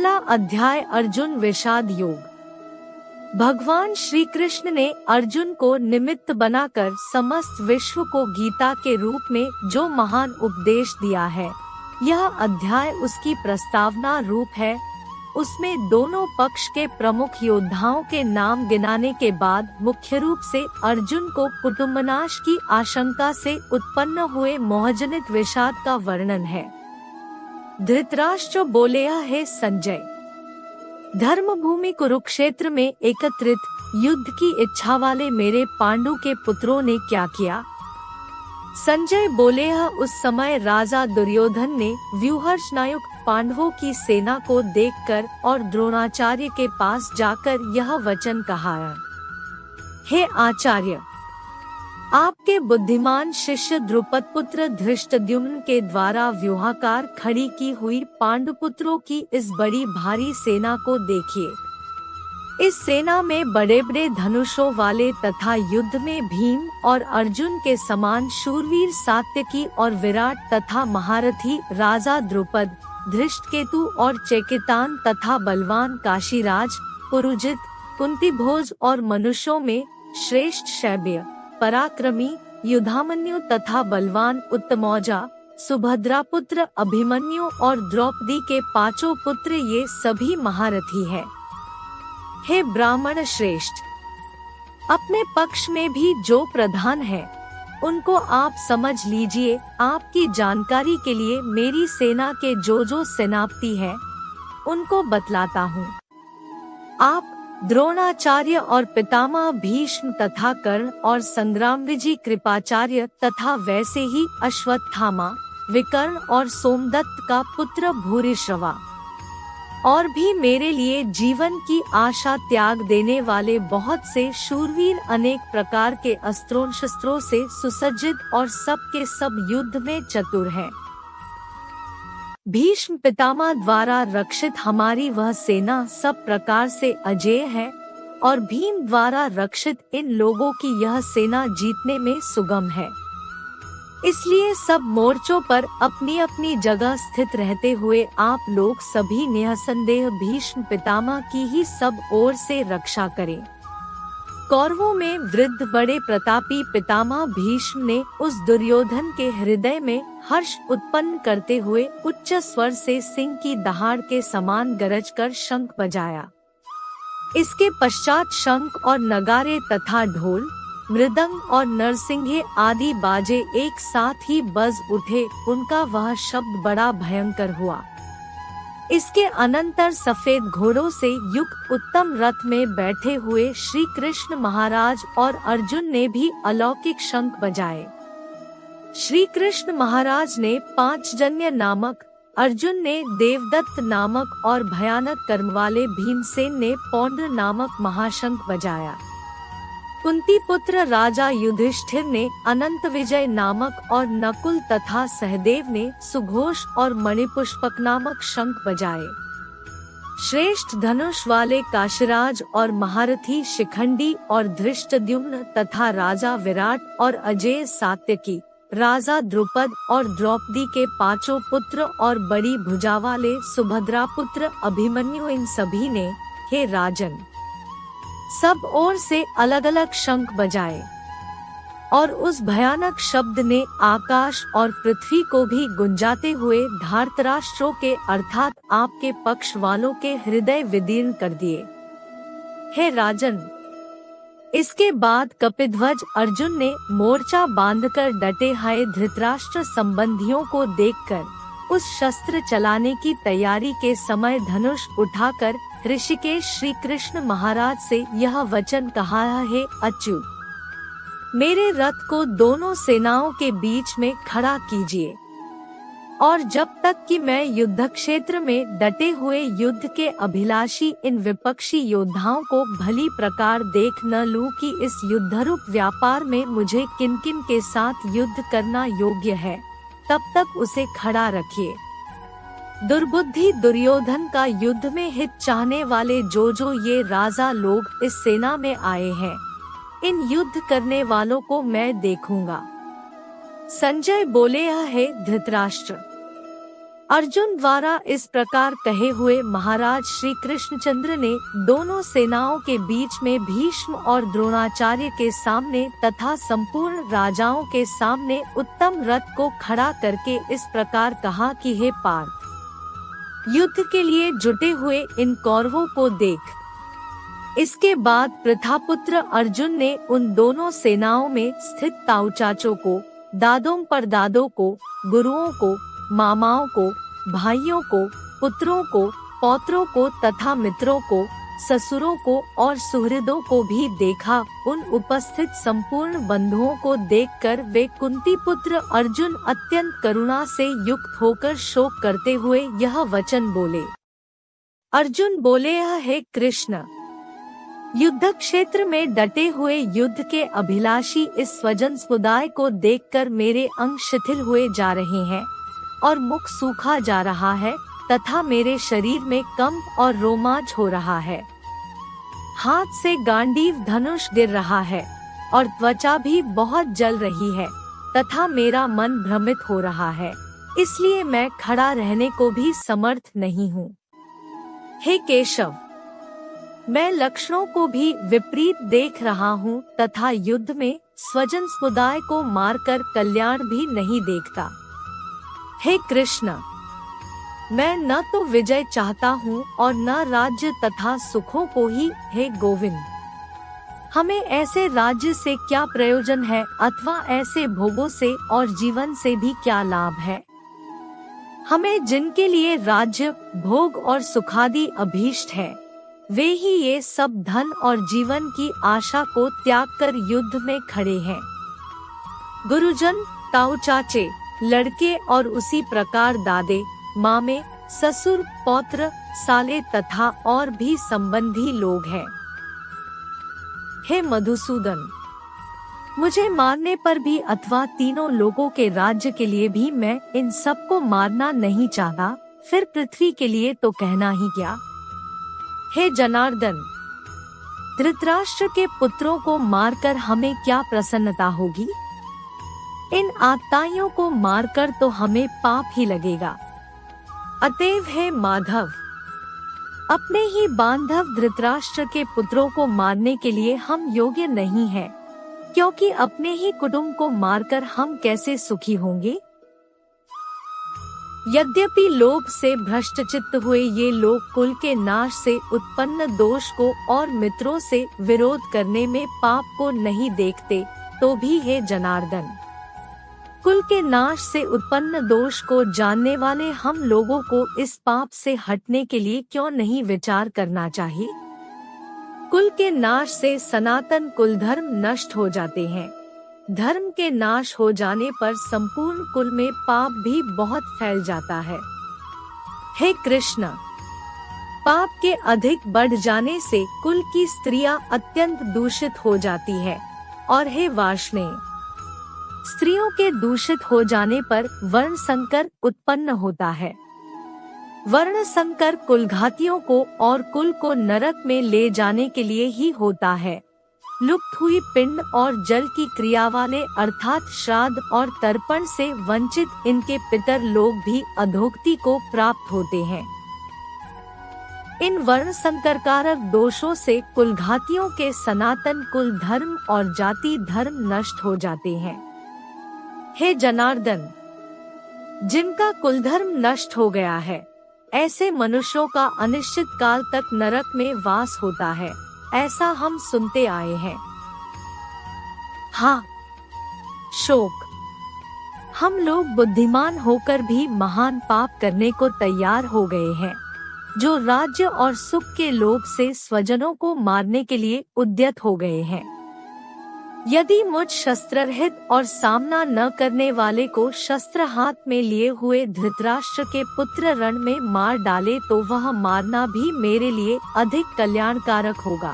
पहला अध्याय अर्जुन विषाद योग। भगवान श्री कृष्ण ने अर्जुन को निमित्त बनाकर समस्त विश्व को गीता के रूप में जो महान उपदेश दिया है, यह अध्याय उसकी प्रस्तावना रूप है। उसमें दोनों पक्ष के प्रमुख योद्धाओं के नाम गिनाने के बाद मुख्य रूप से अर्जुन को कुटुम्बनाश की आशंका से उत्पन्न हुए मोहजनित विषाद का वर्णन है। धृतराष्ट्र बोलेया है संजय, धर्मभूमि कुरुक्षेत्र में एकत्रित युद्ध की इच्छा वाले मेरे पांडु के पुत्रों ने क्या किया। संजय बोले, उस समय राजा दुर्योधन ने व्यूहर्षनायुक्त पांडवों की सेना को देखकर और द्रोणाचार्य के पास जाकर यह वचन कहा है, हे आचार्य, आपके बुद्धिमान शिष्य द्रुपद पुत्र धृष्टद्युम्न के द्वारा व्यूहाकार खड़ी की हुई पांडुपुत्रों की इस बड़ी भारी सेना को देखिए। इस सेना में बड़े बड़े धनुषों वाले तथा युद्ध में भीम और अर्जुन के समान शूरवीर सात्यकी और विराट तथा महारथी राजा द्रुपद, धृष्टकेतु और चेकितान तथा बलवान काशीराज, पुरुजित, कुंतीभोज और मनुष्यों में श्रेष्ठ शैब्य, पराक्रमी, युधामन्यु तथा बलवान उत्तमौजा, सुभद्रा पुत्र अभिमन्यु और द्रौपदी के पांचों पुत्र, ये सभी महारथी हैं। हे ब्राह्मण श्रेष्ठ, अपने पक्ष में भी जो प्रधान है उनको आप समझ लीजिए। आपकी जानकारी के लिए मेरी सेना के जो सेनापति हैं उनको बतलाता हूँ। आप द्रोणाचार्य और पितामह भीष्म तथा कर्ण और संग्रामविजय कृपाचार्य तथा वैसे ही अश्वत्थामा, विकर्ण और सोमदत्त का पुत्र भूरिश्रवा और भी मेरे लिए जीवन की आशा त्याग देने वाले बहुत से शूरवीर अनेक प्रकार के अस्त्रों शस्त्रों से सुसज्जित और सब के सब युद्ध में चतुर हैं। भीष्म पितामह द्वारा रक्षित हमारी वह सेना सब प्रकार से अजेय है और भीम द्वारा रक्षित इन लोगों की यह सेना जीतने में सुगम है। इसलिए सब मोर्चों पर अपनी अपनी जगह स्थित रहते हुए आप लोग सभी निसंदेह भीष्म पितामह की ही सब ओर से रक्षा करें। कौरवों में वृद्ध बड़े प्रतापी पितामह भीष्म ने उस दुर्योधन के हृदय में हर्ष उत्पन्न करते हुए उच्च स्वर से सिंह की दहाड़ के समान गरज कर शंख बजाया। इसके पश्चात शंख और नगारे तथा ढोल, मृदंग और नरसिंहे आदि बाजे एक साथ ही बज उठे। उनका वह शब्द बड़ा भयंकर हुआ। इसके अनंतर सफेद घोड़ों से युक्त उत्तम रथ में बैठे हुए श्री कृष्ण महाराज और अर्जुन ने भी अलौकिक शंख बजाए। श्री कृष्ण महाराज ने पांचजन्य नामक, अर्जुन ने देवदत्त नामक और भयानक कर्म वाले भीमसेन ने पौंड्र नामक महाशंख बजाया। कुंती पुत्र राजा युधिष्ठिर ने अनंत विजय नामक और नकुल तथा सहदेव ने सुघोष और मणिपुष्पक नामक शंख बजाए। श्रेष्ठ धनुष वाले काशीराज और महारथी शिखंडी और धृष्टद्युम्न तथा राजा विराट और अजेय सात्यकी, राजा द्रुपद और द्रौपदी के पांचों पुत्र और बड़ी भुजा वाले सुभद्रा पुत्र अभिमन्यु, इन सभी ने, हे राजन, सब ओर से अलग अलग शंख बजाए और उस भयानक शब्द ने आकाश और पृथ्वी को भी गुंजाते हुए धार्तराष्ट्रों के अर्थात आपके पक्ष वालों के हृदय विदीर्ण कर दिए। हे राजन, इसके बाद कपिध्वज अर्जुन ने मोर्चा बांधकर डटे हाय धृतराष्ट्र संबंधियों को देखकर उस शस्त्र चलाने की तैयारी के समय धनुष उठाकर ऋषिकेश श्री कृष्ण महाराज से यह वचन कहा है, अच्युत, मेरे रथ को दोनों सेनाओं के बीच में खड़ा कीजिए और जब तक कि मैं युद्ध क्षेत्र में डटे हुए युद्ध के अभिलाषी इन विपक्षी योद्धाओं को भली प्रकार देख न लूं कि इस युद्धरूप व्यापार में मुझे किन किन के साथ युद्ध करना योग्य है, तब तक उसे खड़ा रखिए। दुर्बुद्धि दुर्योधन का युद्ध में हित चाहने वाले जो ये राजा लोग इस सेना में आए हैं, इन युद्ध करने वालों को मैं देखूंगा। संजय बोले, है धृतराष्ट्र, अर्जुन द्वारा इस प्रकार कहे हुए महाराज श्री कृष्णचंद्र ने दोनों सेनाओं के बीच में भीष्म और द्रोणाचार्य के सामने तथा संपूर्ण राजाओं के सामने उत्तम रथ को खड़ा करके इस प्रकार कहा कि हे पार्थ, युद्ध के लिए जुटे हुए इन कौरवों को देख। इसके बाद प्रथापुत्र अर्जुन ने उन दोनों सेनाओं में स्थित ताऊ चाचों को, दादों परदादों को, गुरुओं को, मामाओं को, भाइयों को, पुत्रों को, पौत्रों को तथा मित्रों को, ससुरों को और सुहृदों को भी देखा। उन उपस्थित संपूर्ण बंधुओं को देखकर वे कुंती पुत्र अर्जुन अत्यंत करुणा से युक्त होकर शोक करते हुए यह वचन बोले। अर्जुन बोले, हे कृष्ण, युद्ध क्षेत्र में डटे हुए युद्ध के अभिलाषी इस स्वजन समुदाय को देखकर मेरे अंग शिथिल हुए जा रहे हैं और मुख सूखा जा रहा है तथा मेरे शरीर में कंप और रोमांच हो रहा है। हाथ से गांडीव धनुष गिर रहा है और त्वचा भी बहुत जल रही है तथा मेरा मन भ्रमित हो रहा है, इसलिए मैं खड़ा रहने को भी समर्थ नहीं हूँ। हे केशव, मैं लक्षणों को भी विपरीत देख रहा हूँ तथा युद्ध में स्वजन समुदाय को मारकर कल्याण भी नहीं देखता। हे कृष्ण, मैं न तो विजय चाहता हूँ और न राज्य तथा सुखों को ही। हे गोविंद, हमें ऐसे राज्य से क्या प्रयोजन है अथवा ऐसे भोगों से और जीवन से भी क्या लाभ है। हमें जिनके लिए राज्य, भोग और सुखादि अभीष्ट है, वे ही ये सब धन और जीवन की आशा को त्याग कर युद्ध में खड़े हैं। गुरुजन, ताऊ चाचे, लड़के और उसी प्रकार दादे, मामे, ससुर, पौत्र, साले तथा और भी संबंधी लोग हैं। हे मधुसूदन, मुझे मारने पर भी अथवा तीनों लोगों के राज्य के लिए भी मैं इन सबको मारना नहीं चाहता, फिर पृथ्वी के लिए तो कहना ही क्या। हे जनार्दन, धृतराष्ट्र के पुत्रों को मारकर हमें क्या प्रसन्नता होगी। इन आत्ताइयों को मारकर तो हमें पाप ही लगेगा। अतएव हे माधव, अपने ही बांधव धृतराष्ट्र के पुत्रों को मारने के लिए हम योग्य नहीं हैं, क्योंकि अपने ही कुटुंब को मारकर हम कैसे सुखी होंगे। यद्यपि लोभ से भ्रष्टचित्त हुए ये लोग कुल के नाश से उत्पन्न दोष को और मित्रों से विरोध करने में पाप को नहीं देखते, तो भी हे जनार्दन, कुल के नाश से उत्पन्न दोष को जानने वाले हम लोगों को इस पाप से हटने के लिए क्यों नहीं विचार करना चाहिए। कुल के नाश से सनातन कुल धर्म नष्ट हो जाते हैं। धर्म के नाश हो जाने पर संपूर्ण कुल में पाप भी बहुत फैल जाता है। हे कृष्ण, पाप के अधिक बढ़ जाने से कुल की स्त्रियां अत्यंत दूषित हो जाती है और हे वार्ष्णेय, स्त्रियों के दूषित हो जाने पर वर्ण संकर उत्पन्न होता है। वर्ण संकर कुलघातियों को और कुल को नरक में ले जाने के लिए ही होता है। लुप्त हुई पिंड और जल की क्रिया वाले अर्थात श्राद्ध और तर्पण से वंचित इनके पितर लोग भी अधोगति को प्राप्त होते हैं। इन वर्ण संकरकारक दोषों से कुलघातियों के सनातन कुल धर्म और जाति धर्म नष्ट हो जाते हैं। हे जनार्दन, जिनका कुलधर्म नष्ट हो गया है, ऐसे मनुष्यों का अनिश्चित काल तक नरक में वास होता है, ऐसा हम सुनते आए हैं। हाँ, शोक, हम लोग बुद्धिमान होकर भी महान पाप करने को तैयार हो गए हैं, जो राज्य और सुख के लोभ से स्वजनों को मारने के लिए उद्यत हो गए हैं। यदि मुझ शस्त्ररहित और सामना न करने वाले को शस्त्र हाथ में लिए हुए धृतराष्ट्र के पुत्र रण में मार डाले तो वह मारना भी मेरे लिए अधिक कल्याणकारक होगा।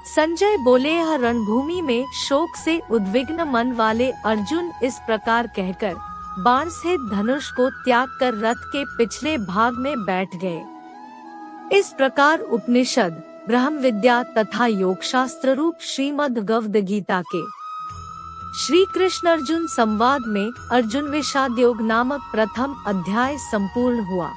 संजय बोले, यह रणभूमि में शोक से उद्विग्न मन वाले अर्जुन इस प्रकार कहकर बाण से धनुष को त्याग कर रथ के पिछले भाग में बैठ गए। इस प्रकार उपनिषद, ब्रह्म विद्या तथा योग शास्त्र रूप श्रीमद् भगवद गीता के श्री कृष्ण अर्जुन संवाद में अर्जुन विषाद योग नामक प्रथम अध्याय संपूर्ण हुआ।